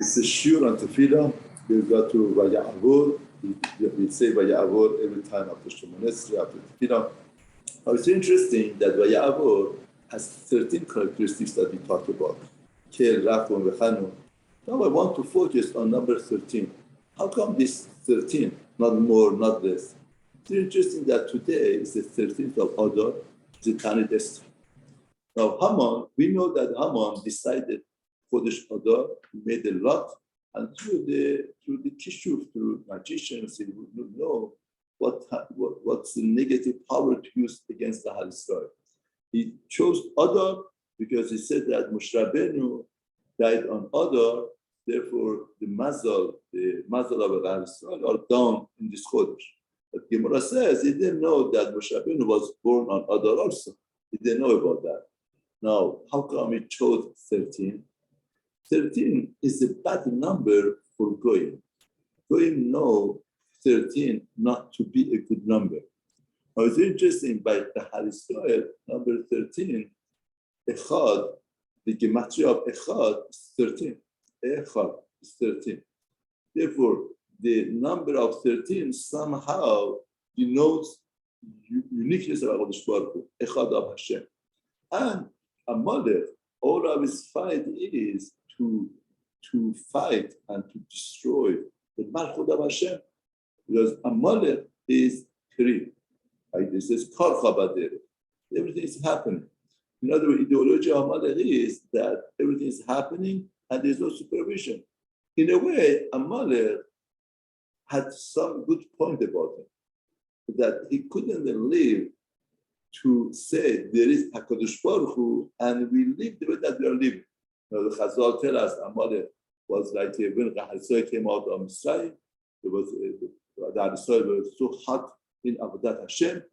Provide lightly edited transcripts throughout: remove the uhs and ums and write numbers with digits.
It's a shiur on Tefilla. We go to Vaya'avor. We say Vaya'avor every time after Shemoneh, after Tefilla. Now it's interesting that Vaya'avor has 13 characteristics that we talked about. Kel, Rachum, Vechanu. Now I want to focus on number 13. How come this 13, not more, not less? It's interesting that today is the 13th of Adar, the Tanit Esther. Now Haman, we know that Haman decided Chodesh Adar, made a lot, and through the kishuf, through magicians, he would know what's the negative power to use against the Hal Israel. He chose Adar because he said that Moshe Rabbeinu died on Adar, therefore the mazal of Hal Israel are down in this Chodesh. But Gemara says he didn't know that Moshe Rabbeinu was born on Adar also. He didn't know about that. Now, how come he chose 13? 13 is a bad number for Goyim. Goyim know 13 not to be a good number. Now it's interesting, by the Hal Israel, number 13, Echad, the gematria of Echad is 13. Echad is 13. Therefore, the number of 13 somehow denotes uniqueness of HaKadosh Baruch Hu, Echad of Hashem. And Amalek, all of his fight is to fight and to destroy the Malchut of Hashem, because Amalek is Kri. Like this is Karcha Badere. Everything is happening. In other words, ideology of Amalek is that everything is happening and there's no supervision. In a way, Amalek had some good point about him, that he couldn't live to say there is HaKadosh Baruch Hu and we live the way that we are living. Now, the Chazal tell us Amalek was like when Chazal came out of Mitzrayim, the Israel was so hot in Avodat Hashem,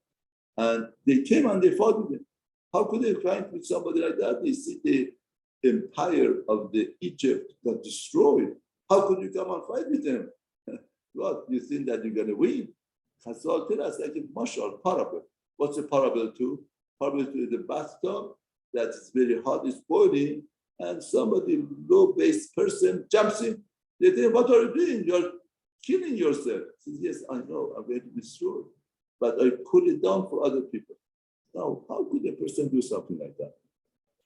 and they came and they fought with him. How could they fight with somebody like that? They see the empire of the Egypt got destroyed. How could you come and fight with them? What, you think that you're going to win? Chazal tell us like a mashal, parable. What's a parable to? Parable to the bathtub that is very hot, is boiling, and somebody low-based person jumps in. They say, what are you doing? You're killing yourself. He says, yes, I know, I'm going to destroy. But I cool it down for other people. Now, how could a person do something like that?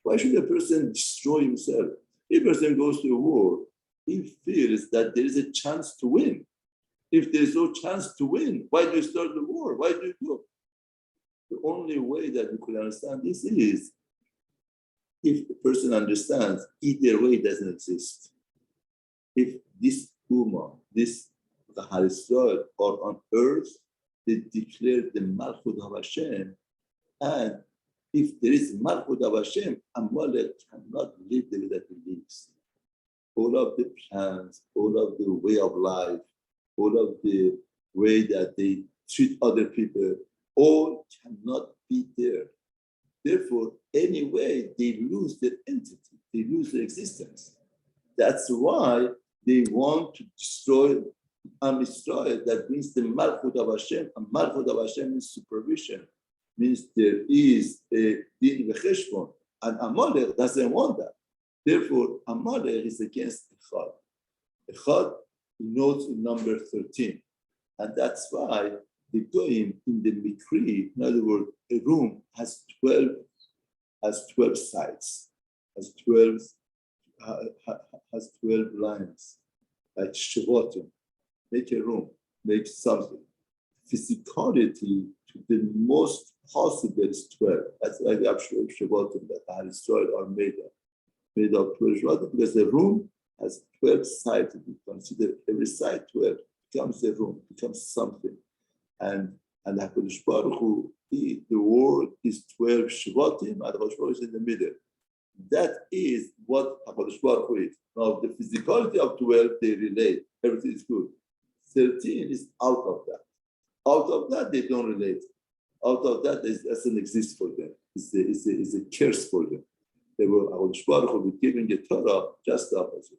Why should a person destroy himself? If a person goes to a war, he feels that there is a chance to win. If there's no chance to win, why do you start the war? Why do you go? The only way that we could understand this is if the person understands either way doesn't exist. If this Ummah, this the Hal Israel are on earth, they declare the Malchut of Hashem, and if there is Malchut of Hashem, Amalek cannot live the way that he lives. All of the plans, all of the way of life, all of the way that they treat other people, all cannot be there. Therefore, anyway, they lose their entity, they lose their existence. That's why they want to destroy Am Yisrael. That means the Malchut of Hashem, and Malchut of Hashem means supervision, means there is a din v'cheshbon, and Amalek doesn't want that. Therefore, Amalek is against Echad. Echad notes in number 13, and that's why the Goyim in the Mikri, in other words, a room has 12 sides, has 12 lines, like Shavotim. Make a room, make something. Physicality to the most possible is 12. That's why we have Shavotim that Hal Israel are made of 12 Shavotim, because the room has 12 sides. If you consider every side 12, becomes a room, becomes something. And HaKadosh Baruch Hu, the world is 12 Shvatim, and HaKadosh Baruch Hu is in the middle. That is what HaKadosh Baruch Hu is. Now, the physicality of 12, they relate. Everything is good. 13 is out of that. Out of that, they don't relate. Out of that, it doesn't exist for them. It's a curse for them. They were HaKadosh Baruch Hu giving the Torah just the opposite.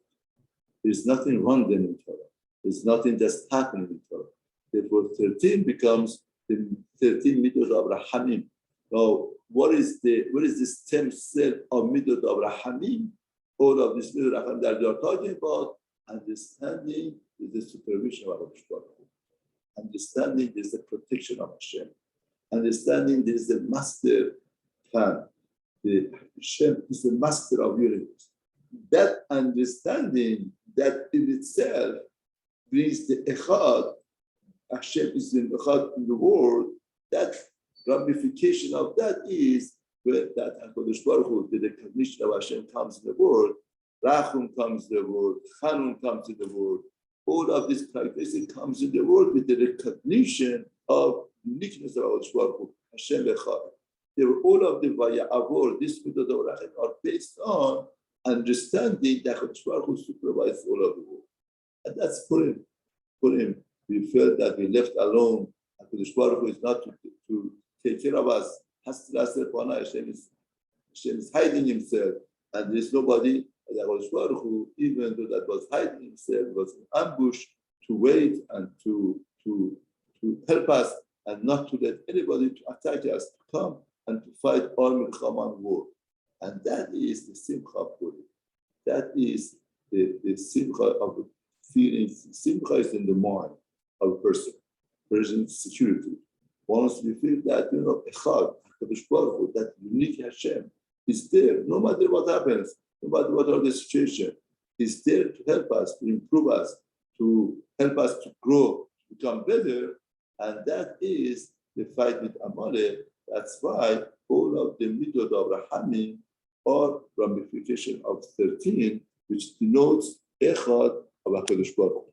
There's nothing wrong then in Torah. There's nothing that's happening in Torah. Therefore, 13 becomes the 13 midot of Rahamim. Now, what is the stem cell of midot of Rahamim? All of this midot of Rahamim that we are talking about Understanding is the supervision of HaKadosh Baruch Hu. Understanding is the protection of Hashem. Understanding is the master plan. The Hashem is the master of universe. That understanding, that in itself brings the Echad. Hashem is in Echad in the world. That ramification of that is where that HaKadosh Baruch Hu, the recognition of Hashem comes in the world. Rachum comes in the world. Chanun comes in the world. All of this characteristic comes in the world with the recognition of uniqueness of HaKadosh Baruch Hu, Hashem Echad. All of the Vaya'avor, this mitzvot are based on understanding that HaKadosh Baruch Hu supervises all of the world. And that's Purim. Purim, we felt that we left alone. HaKadosh Baruch Hu is not to take care of us. Hashem is hiding himself, and there is nobody. HaKadosh Baruch Hu, even though that was hiding himself, was an ambush to wait and to help us, and not to let anybody to attack us, to come and to fight all milchama and war. And that is the simcha of Purim. That is the simcha of the feelings. Simcha is in the mind of a person. Persian security. Once we feel that, Echad, HaKadosh Baruch Hu, that unique Hashem is there, no matter what happens, no matter what are the situation, He's there to help us, to improve us, to help us to grow, to become better. And that is the fight with Amalek. That's why all of the midot of Rahamim are ramification of 13, which denotes Echad of HaKadosh Baruch Hu.